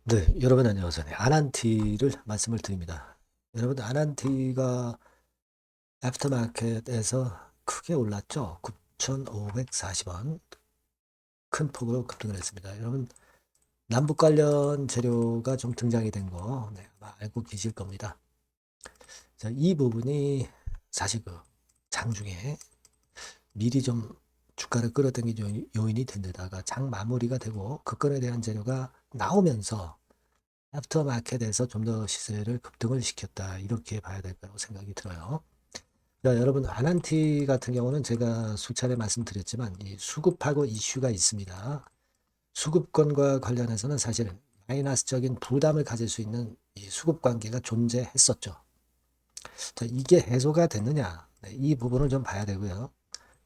네, 여러분 안녕하세요. 네, 아난티를 말씀을 드립니다. 여러분 아난티가 애프터마켓에서 크게 올랐죠. 9,540원 큰 폭으로 급등을 했습니다. 여러분 남북 관련 재료가 좀 등장이 된 거 아마 알고 계실 겁니다. 자, 이 부분이 사실 그 장중에 미리 좀 주가를 끌어당긴 요인이 된 데다가 장 마무리가 되고 그 건에 대한 재료가 나오면서 애프터마켓에서 좀 더 시세를 급등을 시켰다. 이렇게 봐야 될 거라고 생각이 들어요. 자, 여러분 아난티 같은 경우는 제가 수차례 말씀드렸지만 이 수급하고 이슈가 있습니다. 수급권과 관련해서는 사실 마이너스적인 부담을 가질 수 있는 이 수급 관계가 존재했었죠. 자, 이게 해소가 됐느냐? 네, 이 부분을 좀 봐야 되고요.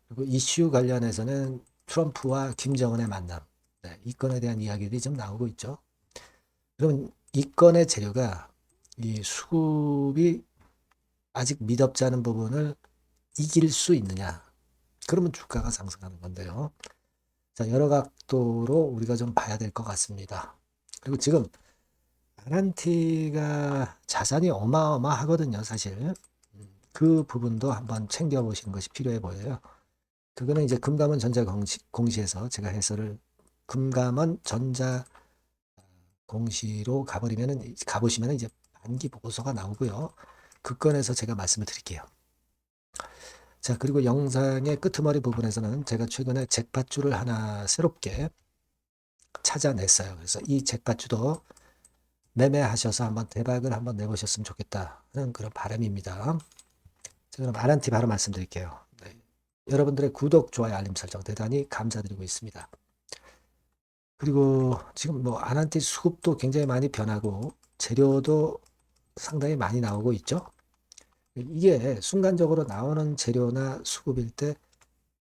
그리고 이슈 관련해서는 트럼프와 김정은의 만남, 네, 이 건에 대한 이야기들이 좀 나오고 있죠. 그러면 이 건의 재료가 이 수급이 아직 미덥지 않은 부분을 이길 수 있느냐? 그러면 주가가 상승하는 건데요. 자, 여러 각도로 우리가 좀 봐야 될 것 같습니다. 그리고 지금 아란티가 자산이 어마어마하거든요, 사실. 그 부분도 한번 챙겨보시는 것이 필요해 보여요. 그거는 이제 금감원 전자 공시에서 제가 해설을 금감원 전자 공시로 가보시면은 이제 반기 보고서가 나오고요. 그 건에서 제가 말씀을 드릴게요. 자, 그리고 영상의 끄트머리 부분에서는 제가 최근에 잭팟주를 하나 새롭게 찾아냈어요. 그래서 이 잭팟주도 매매하셔서 한번 대박을 한번 내보셨으면 좋겠다는 그런 바람입니다. 자, 그럼 아란티 바로 말씀드릴게요. 네. 여러분들의 구독, 좋아요, 알림 설정 대단히 감사드리고 있습니다. 그리고 지금 뭐 아란티 수급도 굉장히 많이 변하고 재료도 상당히 많이 나오고 있죠. 이게 순간적으로 나오는 재료나 수급일 때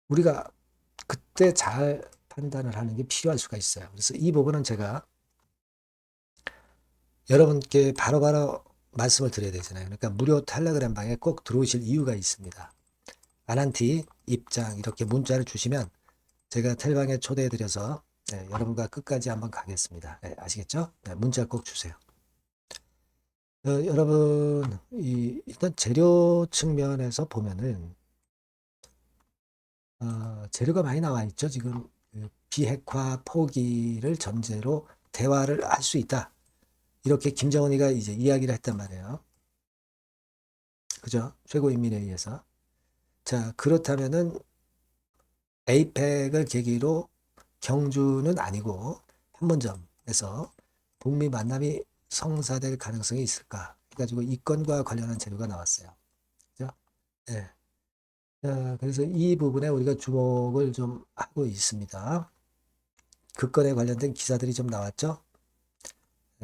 우리가 그때 잘 판단을 하는 게 필요할 수가 있어요. 그래서 이 부분은 제가 여러분께 바로바로 말씀을 드려야 되잖아요. 그러니까 무료 텔레그램 방에 꼭 들어오실 이유가 있습니다. 아난티 입장 이렇게 문자를 주시면 제가 텔방에 초대해 드려서 여러분과 끝까지 한번 가겠습니다. 아시겠죠? 문자 꼭 주세요. 여러분 일단 재료 측면에서 보면은 재료가 많이 나와 있죠. 지금 그 비핵화 포기를 전제로 대화를 할 수 있다. 이렇게 김정은이가 이제 이야기를 했단 말이에요. 그죠? 최고인민회의에서. 자, 그렇다면은 에이펙을 계기로 경주는 아니고 판문점에서 북미 만남이 성사될 가능성이 있을까? 해가지고 이 건과 관련한 재료가 나왔어요. 그죠? 네. 자, 그래서 이 부분에 우리가 주목을 좀 하고 있습니다. 그 건에 관련된 기사들이 좀 나왔죠.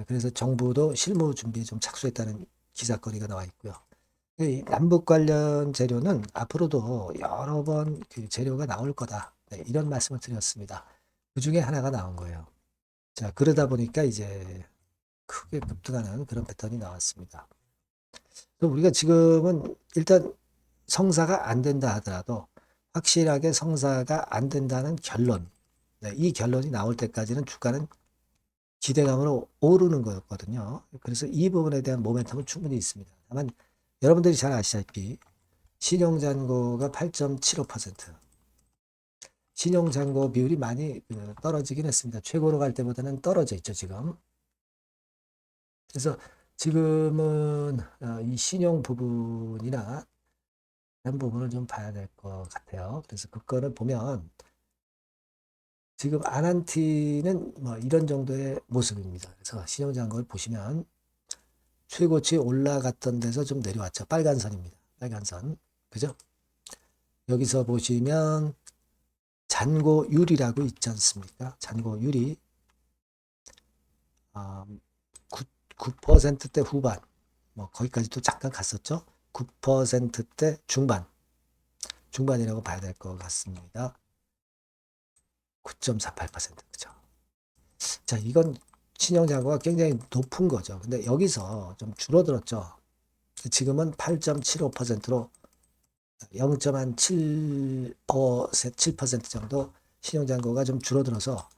그래서 정부도 실무 준비에 좀 착수했다는 기사거리가 나와 있고요. 이 남북 관련 재료는 앞으로도 여러 번 그 재료가 나올 거다. 네, 이런 말씀을 드렸습니다. 그 중에 하나가 나온 거예요. 자, 그러다 보니까 이제 크게 급등하는 그런 패턴이 나왔습니다. 그럼 우리가 지금은 일단 성사가 안 된다 하더라도 확실하게 성사가 안 된다는 결론, 네, 이 결론이 나올 때까지는 주가는 기대감으로 오르는 거였거든요. 그래서 이 부분에 대한 모멘텀은 충분히 있습니다. 다만 여러분들이 잘 아시다시피 신용잔고가 8.75%, 신용잔고 비율이 많이 떨어지긴 했습니다. 최고로 갈 때보다는 떨어져 있죠, 지금. 그래서 지금은 이 신용 부분이나 이런 부분을 좀 봐야 될 것 같아요. 그래서 그거를 보면 지금 아난티는 뭐 이런 정도의 모습입니다. 그래서 신용잔고를 보시면 최고치 올라갔던 데서 좀 내려왔죠. 빨간 선입니다. 빨간 선. 그죠? 여기서 보시면 잔고율이라고 있지 않습니까? 잔고율이 9, 9%대 후반, 뭐 거기까지도 잠깐 갔었죠. 9%대 중반이라고 봐야 될 것 같습니다. 9.48%. 그죠? 자, 이건 신용잔고가 굉장히 높은 거죠. 근데 여기서 좀 줄어들었죠. 지금은 8.75%로 0.7% 정도 신용잔고가 좀 줄어들어서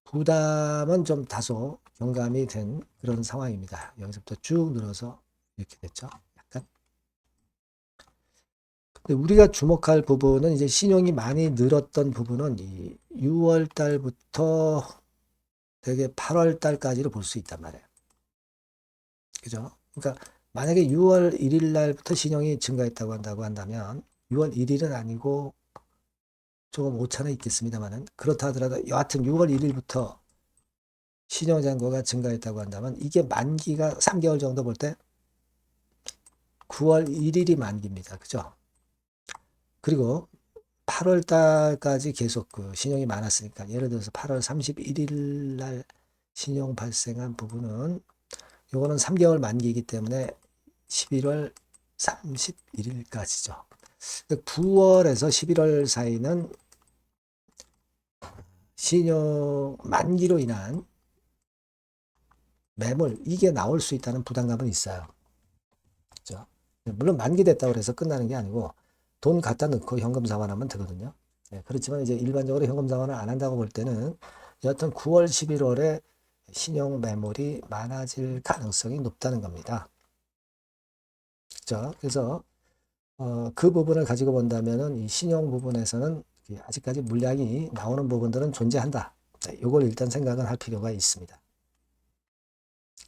부담은 좀 다소 경감이 된 그런 상황입니다. 여기서부터 쭉 늘어서 이렇게 됐죠. 약간. 근데 우리가 주목할 부분은 이제 신용이 많이 늘었던 부분은 이 6월 달부터 되게 8월 달까지로 볼 수 있단 말이에요. 그죠? 그러니까 만약에 6월 1일 날부터 신용이 증가했다고 한다면 6월 1일은 아니고 조금 오차는 있겠습니다만은 그렇다 하더라도 여하튼 6월 1일부터 신용잔고가 증가했다고 한다면 이게 만기가 3개월 정도 볼 때 9월 1일이 만기입니다. 그죠? 그리고 8월 달까지 계속 그 신용이 많았으니까 예를 들어서 8월 31일 날 신용 발생한 부분은 요거는 3개월 만기이기 때문에 11월 31일까지죠. 9월에서 11월 사이는 신용 만기로 인한 매물 이게 나올 수 있다는 부담감은 있어요. 그죠? 물론 만기됐다고 해서 끝나는 게 아니고 돈 갖다 넣고 현금 상환하면 되거든요. 네, 그렇지만 이제 일반적으로 현금 상환을 안 한다고 볼 때는 여하튼 9월, 11월에 신용 매물이 많아질 가능성이 높다는 겁니다. 그죠? 그래서 그 부분을 가지고 본다면은 이 신용 부분에서는 아직까지 물량이 나오는 부분들은 존재한다. 네, 이걸 일단 생각은 할 필요가 있습니다.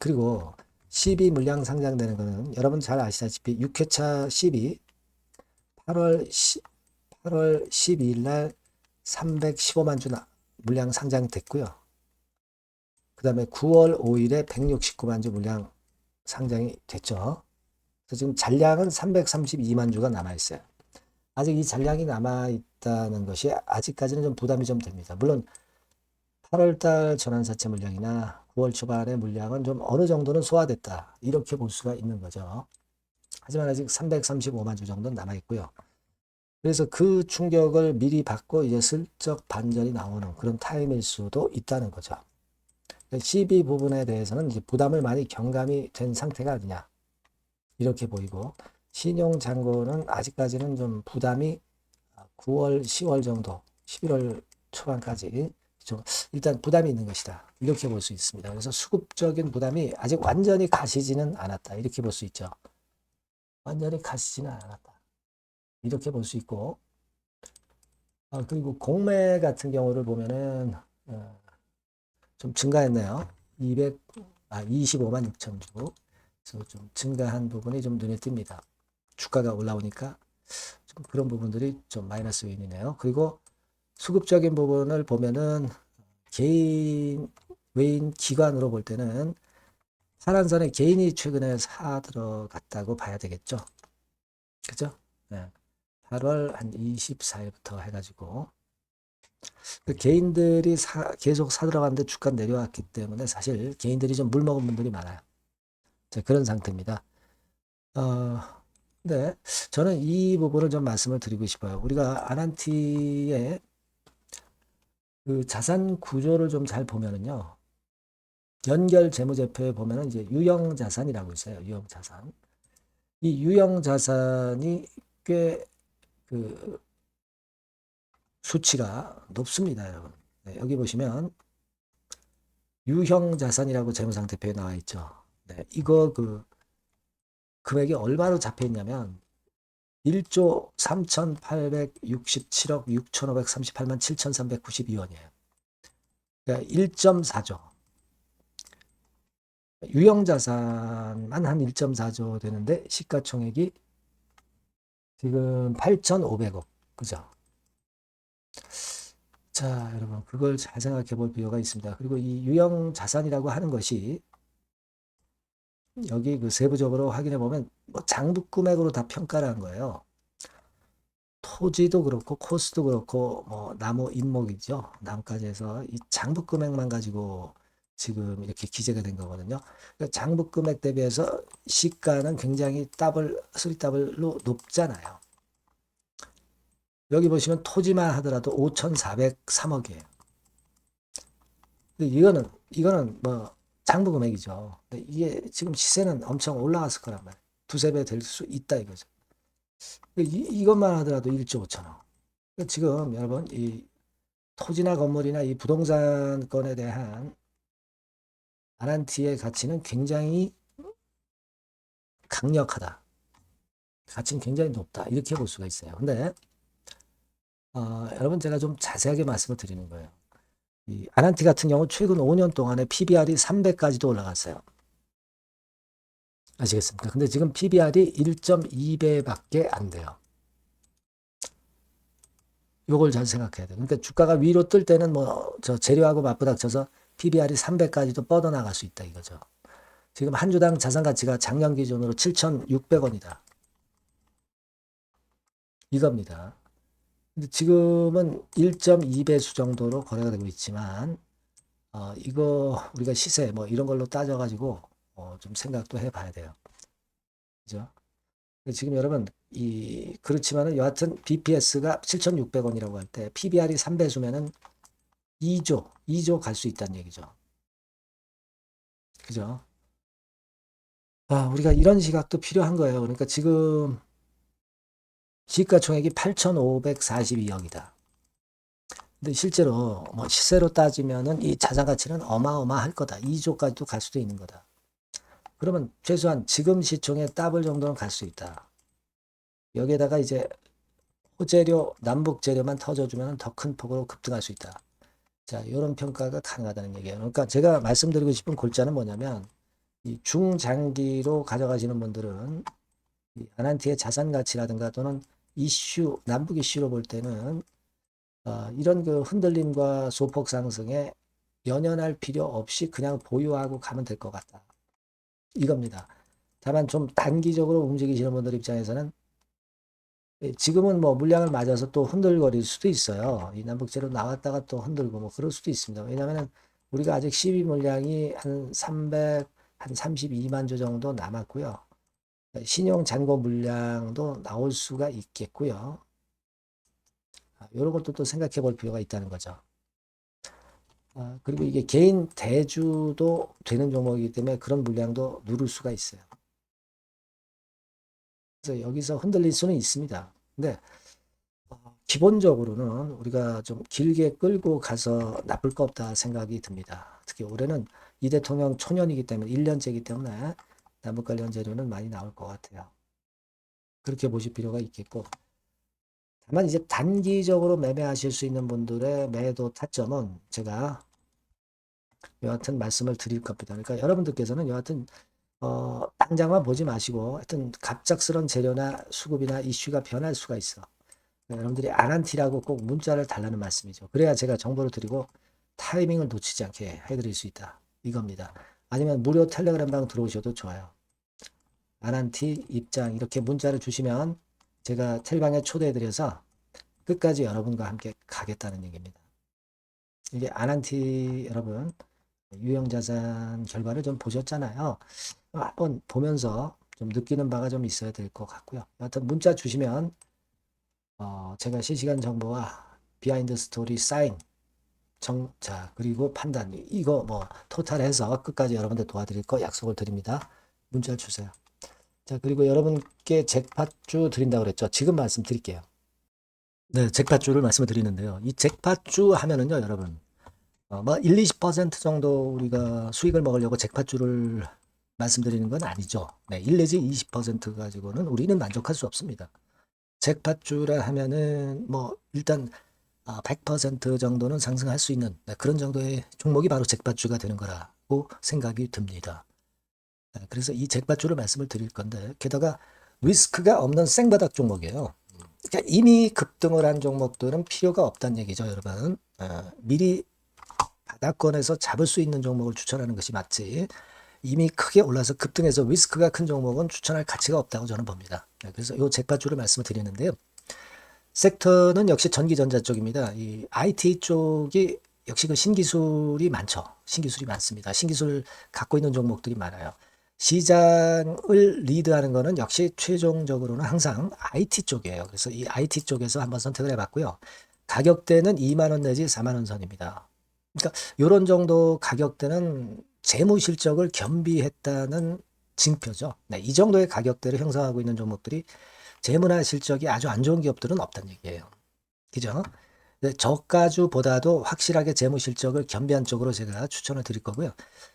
그리고 12 물량 상장되는 것은 여러분 잘 아시다시피 6회차 12 8월 12일 날 315만 주 물량 상장됐고요. 그 다음에 9월 5일에 169만 주 물량 상장이 됐죠. 그래서 지금 잔량은 332만 주가 남아있어요. 아직 이 잔량이 남아있다는 것이 아직까지는 좀 부담이 좀 됩니다. 물론 8월달 전환사채 물량이나 9월 초반의 물량은 좀 어느 정도는 소화됐다. 이렇게 볼 수가 있는 거죠. 하지만 아직 335만 주 정도는 남아있고요. 그래서 그 충격을 미리 받고 이제 슬쩍 반전이 나오는 그런 타임일 수도 있다는 거죠. CB 부분에 대해서는 이제 부담을 많이 경감이 된 상태가 아니냐. 이렇게 보이고, 신용잔고는 아직까지는 좀 부담이 9월, 10월 정도, 11월 초반까지 좀 일단 부담이 있는 것이다. 이렇게 볼 수 있습니다. 그래서 수급적인 부담이 아직 완전히 가시지는 않았다. 이렇게 볼 수 있죠. 완전히 가시지는 않았다. 이렇게 볼 수 있고, 그리고 공매 같은 경우를 보면은 좀 증가했네요. 25만 6천 주. 그래서 좀 증가한 부분이 좀 눈에 띕니다. 주가가 올라오니까 좀 그런 부분들이 좀 마이너스 요인이네요. 그리고 수급적인 부분을 보면은 개인, 외인 기관으로 볼 때는 파란선에 개인이 최근에 사 들어갔다고 봐야 되겠죠. 그죠? 네. 8월 한 24일부터 해가지고 그 개인들이 계속 사 들어갔는데 주가 내려왔기 때문에 사실 개인들이 좀 물먹은 분들이 많아요. 자, 그런 상태입니다. 어, 네. 저는 이 부분을 좀 말씀을 드리고 싶어요. 우리가 아난티의 그 자산 구조를 좀 잘 보면은요. 연결 재무제표에 보면은 이제 유형 자산이라고 있어요. 유형 자산. 이 유형 자산이 꽤 그 수치가 높습니다, 여러분. 네, 여기 보시면 유형 자산이라고 재무상태표에 나와 있죠. 네, 이거 그 금액이 얼마로 잡혀 있냐면 1조 3,867억 6,538만 7,392원이에요. 그러니까 1.4조. 유형자산만 한 1.4조 되는데 시가총액이 지금 8,500억. 그죠? 자, 여러분 그걸 잘 생각해 볼 필요가 있습니다. 그리고 이 유형자산이라고 하는 것이 여기 그 세부적으로 확인해 보면 뭐 장부금액으로 다 평가를 한 거예요. 토지도 그렇고 코스도 그렇고 뭐 나무 인목이죠. 나무까지 해서 이 장부금액만 가지고 지금 이렇게 기재가 된 거거든요. 그러니까 장부금액 대비해서 시가는 굉장히 쓰리 더블로 높잖아요. 여기 보시면 토지만 하더라도 5,403억이에요. 근데 이거는 뭐 장부금액이죠. 근데 이게 지금 시세는 엄청 올라갔을 거란 말이에요. 두세 배 될 수 있다 이거죠. 이것만 하더라도 1조 5천억. 지금 여러분 이 토지나 건물이나 이 부동산권에 대한 아난티의 가치는 굉장히 강력하다. 가치는 굉장히 높다. 이렇게 볼 수가 있어요. 근데 여러분 제가 좀 자세하게 말씀을 드리는 거예요. 이 아난티 같은 경우 최근 5년 동안에 PBR이 300까지도 올라갔어요. 아시겠습니까? 근데 지금 PBR이 1.2배밖에 안 돼요. 요걸 잘 생각해야 돼요. 그러니까 주가가 위로 뜰 때는 뭐 저 재료하고 맞부닥쳐서 PBR이 300까지도 뻗어나갈 수 있다 이거죠. 지금 한 주당 자산 가치가 작년 기준으로 7,600원이다. 이겁니다. 근데 지금은 1.2배수 정도로 거래가 되고 있지만 이거 우리가 시세 뭐 이런 걸로 따져가지고 좀 생각도 해봐야 돼요. 그죠? 지금 여러분 그렇지만은 여하튼 BPS가 7,600원이라고 할 때 PBR이 3배수면은 2조 갈 수 있다는 얘기죠. 그죠? 우리가 이런 시각도 필요한 거예요. 그러니까 지금 시가총액이 8,542억이다. 근데 실제로 뭐 시세로 따지면은 이 자산 가치는 어마어마할 거다. 2조까지도 갈 수도 있는 거다. 그러면 최소한 지금 시총의 더블 정도는 갈 수 있다. 여기에다가 이제 호재료, 남북 재료만 터져주면 더 큰 폭으로 급등할 수 있다. 자, 이런 평가가 가능하다는 얘기예요. 그러니까 제가 말씀드리고 싶은 골자는 뭐냐면 이 중장기로 가져가시는 분들은 이 아난티의 자산 가치라든가 또는 이슈, 남북 이슈로 볼 때는 이런 그 흔들림과 소폭 상승에 연연할 필요 없이 그냥 보유하고 가면 될 것 같다. 이겁니다. 다만 좀 단기적으로 움직이시는 분들 입장에서는 지금은 뭐 물량을 맞아서 또 흔들거릴 수도 있어요. 이 남북제로 나왔다가 또 흔들고 뭐 그럴 수도 있습니다. 왜냐하면 우리가 아직 12 물량이 한 32만 주 정도 남았고요. 신용 잔고 물량도 나올 수가 있겠고요. 이런 것도 또 생각해 볼 필요가 있다는 거죠. 그리고 이게 개인 대주도 되는 종목이기 때문에 그런 물량도 누를 수가 있어요. 그래서 여기서 흔들릴 수는 있습니다. 근데 기본적으로는 우리가 좀 길게 끌고 가서 나쁠 거 없다 생각이 듭니다. 특히 올해는 이 대통령 초년이기 때문에 1년째이기 때문에 남북 관련 재료는 많이 나올 것 같아요. 그렇게 보실 필요가 있겠고 다만 이제 단기적으로 매매하실 수 있는 분들의 매도 타점은 제가 여하튼 말씀을 드릴 겁니다. 그러니까 여러분들께서는 여하튼 당장만 보지 마시고 하여튼 갑작스런 재료나 수급이나 이슈가 변할 수가 있어. 여러분들이 아난티라고 꼭 문자를 달라는 말씀이죠. 그래야 제가 정보를 드리고 타이밍을 놓치지 않게 해드릴 수 있다. 이겁니다. 아니면 무료 텔레그램방 들어오셔도 좋아요. 아난티 입장 이렇게 문자를 주시면 제가 텔방에 초대해드려서 끝까지 여러분과 함께 가겠다는 얘기입니다. 이게 아난티 여러분 유형자산 결과를 좀 보셨잖아요. 한번 보면서 좀 느끼는 바가 좀 있어야 될 것 같고요. 여하튼 문자 주시면 제가 실시간 정보와 비하인드 스토리 사인 자 그리고 판단 이거 뭐 토탈해서 끝까지 여러분들 도와드릴 거 약속을 드립니다. 문자 주세요. 자 그리고 여러분께 잭팟주 드린다고 그랬죠. 지금 말씀드릴게요. 네, 잭팟주를 말씀을 드리는데요. 이 잭팟주 하면은요, 여러분 뭐 1, 20% 정도 우리가 수익을 먹으려고 잭팟주를 말씀드리는 건 아니죠. 네, 1 내지 20% 가지고는 우리는 만족할 수 없습니다. 잭팟주라 하면은 뭐 일단 100% 정도는 상승할 수 있는 그런 정도의 종목이 바로 잭팟주가 되는 거라고 생각이 듭니다. 그래서 이 잭팟주를 말씀을 드릴 건데 게다가 리스크가 없는 생바닥 종목이에요. 그러니까 이미 급등을 한 종목들은 필요가 없다는 얘기죠, 여러분. 미리 바닥권에서 잡을 수 있는 종목을 추천하는 것이 맞지. 이미 크게 올라서 급등해서 리스크가 큰 종목은 추천할 가치가 없다고 저는 봅니다. 그래서 이 잭팟주를 말씀을 드리는데요. 섹터는 역시 전기전자 쪽입니다. 이 IT 쪽이 역시 그 신기술이 많죠. 신기술이 많습니다. 신기술 갖고 있는 종목들이 많아요. 시장을 리드하는 거는 역시 최종적으로는 항상 IT 쪽이에요. 그래서 이 IT 쪽에서 한번 선택을 해봤고요. 가격대는 2만 원 내지 4만 원 선입니다. 그러니까 이런 정도 가격대는 재무 실적을 겸비했다는 징표죠. 네, 이 정도의 가격대를 형성하고 있는 종목들이 재무나 실적이 아주 안 좋은 기업들은 없다는 얘기예요. 그죠? 네, 저가주보다도 확실하게 재무 실적을 겸비한 쪽으로 제가 추천을 드릴 거고요.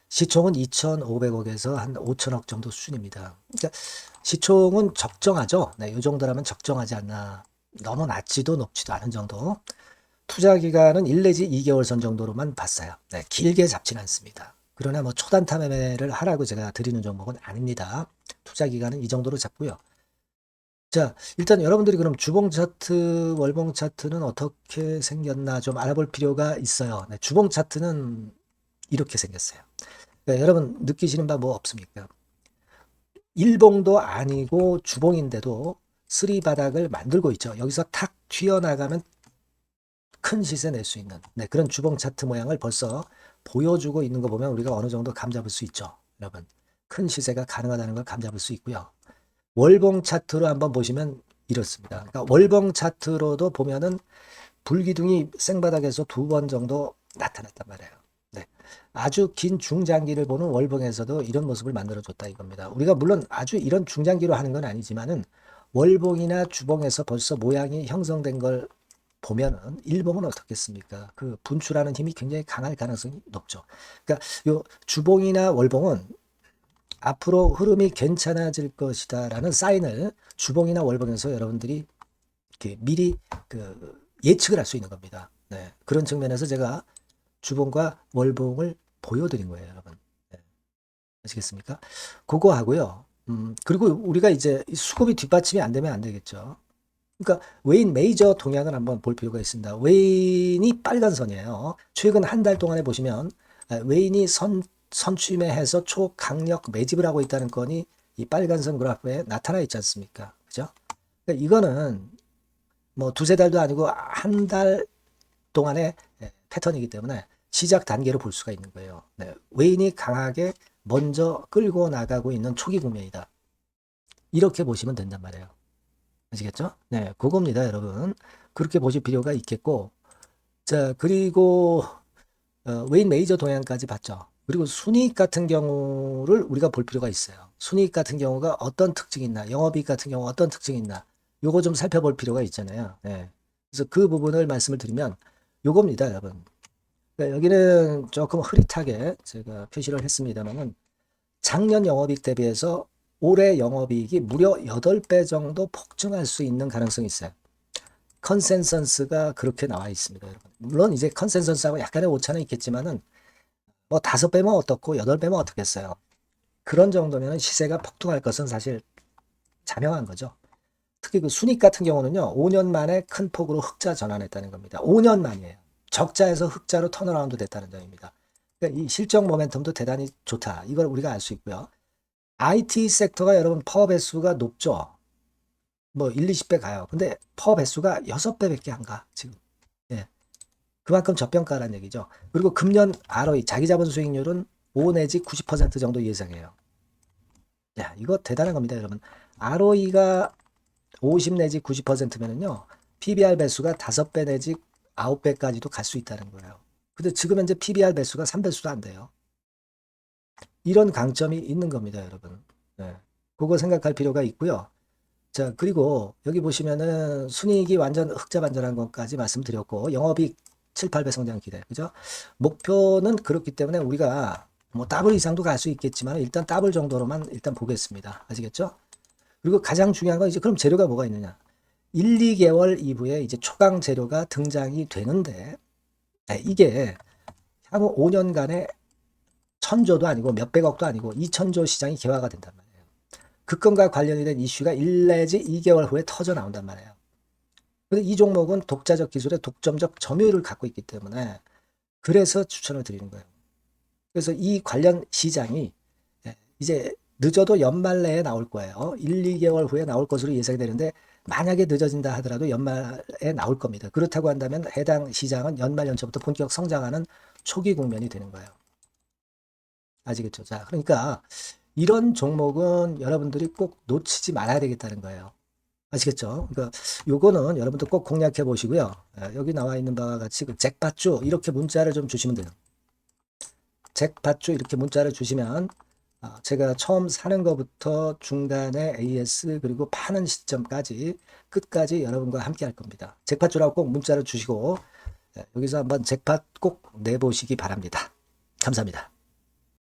시총은 2,500억에서 한 5천억 정도 수준입니다. 그러니까 시총은 적정하죠. 네, 이 정도라면 적정하지 않나. 너무 낮지도 높지도 않은 정도. 투자 기간은 1 내지 2개월 선 정도로만 봤어요. 네, 길게 잡지는 않습니다. 그러나 뭐 초단타 매매를 하라고 제가 드리는 종목은 아닙니다. 투자 기간은 이 정도로 잡고요. 자, 일단 여러분들이 그럼 주봉 차트, 월봉 차트는 어떻게 생겼나 좀 알아볼 필요가 있어요. 네, 주봉 차트는 이렇게 생겼어요. 그러니까 여러분 느끼시는 바 뭐 없습니까? 일봉도 아니고 주봉인데도 쓰리 바닥을 만들고 있죠. 여기서 탁 튀어나가면 큰 시세 낼 수 있는 네, 그런 주봉 차트 모양을 벌써 보여주고 있는 거 보면 우리가 어느 정도 감잡을 수 있죠. 여러분 큰 시세가 가능하다는 걸 감잡을 수 있고요. 월봉 차트로 한번 보시면 이렇습니다. 그러니까 월봉 차트로도 보면은 불기둥이 생바닥에서 2번 정도 나타났단 말이에요. 네. 아주 긴 중장기를 보는 월봉에서도 이런 모습을 만들어줬다 이겁니다. 우리가 물론 아주 이런 중장기로 하는 건 아니지만은 월봉이나 주봉에서 벌써 모양이 형성된 걸 보면은 일봉은 어떻겠습니까? 그 분출하는 힘이 굉장히 강할 가능성이 높죠. 그러니까 요 주봉이나 월봉은 앞으로 흐름이 괜찮아질 것이다라는 사인을 주봉이나 월봉에서 여러분들이 이렇게 미리 그 예측을 할 수 있는 겁니다. 네. 그런 측면에서 제가 주봉과 월봉을 보여드린 거예요, 여러분. 네. 아시겠습니까? 그거 하고요. 그리고 우리가 이제 수급이 뒷받침이 안 되면 안 되겠죠. 그러니까 웨인 메이저 동향을 한번 볼 필요가 있습니다. 웨인이 빨간 선이에요. 최근 한 달 동안에 보시면 웨인이 선취매해서 초강력 매집을 하고 있다는 건이 이 빨간 선 그래프에 나타나 있지 않습니까? 그죠? 그러니까 이거는 뭐 두세 달도 아니고 한 달 동안의 패턴이기 때문에 시작 단계로 볼 수가 있는 거예요. 네, 웨인이 강하게 먼저 끌고 나가고 있는 초기 국면이다. 이렇게 보시면 된단 말이에요. 아시겠죠? 네, 그겁니다, 여러분. 그렇게 보실 필요가 있겠고, 자, 그리고 웨인 메이저 동향까지 봤죠. 그리고 순이익 같은 경우를 우리가 볼 필요가 있어요. 순이익 같은 경우가 어떤 특징이 있나, 영업이익 같은 경우 어떤 특징이 있나, 요거 좀 살펴볼 필요가 있잖아요. 네. 그래서 그 부분을 말씀을 드리면 요겁니다, 여러분. 그러니까 여기는 조금 흐릿하게 제가 표시를 했습니다만은 작년 영업이익 대비해서 올해 영업이익이 무려 8배 정도 폭증할 수 있는 가능성이 있어요. 컨센서스가 그렇게 나와 있습니다, 여러분. 물론 이제 컨센서스하고 약간의 오차는 있겠지만은 뭐 5배면 어떻고 8배면 어떻겠어요. 그런 정도면 시세가 폭등할 것은 사실 자명한 거죠. 특히 그 순익 같은 경우는요, 5년 만에 큰 폭으로 흑자 전환했다는 겁니다. 5년 만이에요. 적자에서 흑자로 턴어라운드 됐다는 점입니다. 그러니까 이 실적 모멘텀도 대단히 좋다. 이걸 우리가 알 수 있고요. IT 섹터가 여러분 퍼 배수가 높죠. 뭐 1, 20배 가요. 근데 퍼 배수가 6배밖에 안 가, 지금. 예. 그만큼 저평가라는 얘기죠. 그리고 금년 ROE, 자기 자본 수익률은 5 내지 90% 정도 예상해요. 야, 이거 대단한 겁니다, 여러분. ROE가 50 내지 90%면은요, PBR 배수가 5배 내지 9배까지도 갈 수 있다는 거예요. 근데 지금 현재 PBR 배수가 3배수도 안 돼요. 이런 강점이 있는 겁니다, 여러분. 네. 그거 생각할 필요가 있고요. 자, 그리고 여기 보시면은 순이익이 완전 흑자 반전한 것까지 말씀드렸고, 영업이익 7, 8배 성장 기대. 그죠? 목표는 그렇기 때문에 우리가 뭐 더블 이상도 갈 수 있겠지만 일단 더블 정도로만 일단 보겠습니다. 아시겠죠? 그리고 가장 중요한 건 이제 그럼 재료가 뭐가 있느냐? 1, 2개월 이후에 이제 초강 재료가 등장이 되는데 이게 향후 5년간의 천조도 아니고 몇백억도 아니고 2천조 시장이 개화가 된단 말이에요. 급금과 관련이 된 이슈가 1 내지 2개월 후에 터져 나온단 말이에요. 근데 이 종목은 독자적 기술의 독점적 점유율을 갖고 있기 때문에 그래서 추천을 드리는 거예요. 그래서 이 관련 시장이 이제 늦어도 연말 내에 나올 거예요. 1, 2개월 후에 나올 것으로 예상이 되는데 만약에 늦어진다 하더라도 연말에 나올 겁니다. 그렇다고 한다면 해당 시장은 연말 연초부터 본격 성장하는 초기 국면이 되는 거예요. 아시겠죠? 자, 그러니까 이런 종목은 여러분들이 꼭 놓치지 말아야 되겠다는 거예요. 아시겠죠? 그러니까 요거는 여러분들 꼭 공략해 보시고요. 여기 나와 있는 바와 같이 그 잭팟주 이렇게 문자를 좀 주시면 돼요. 잭팟주 이렇게 문자를 주시면 제가 처음 사는 것부터 중간에 AS 그리고 파는 시점까지 끝까지 여러분과 함께 할 겁니다. 잭팟주라고 꼭 문자를 주시고 여기서 한번 잭팟 꼭 내보시기 바랍니다. 감사합니다.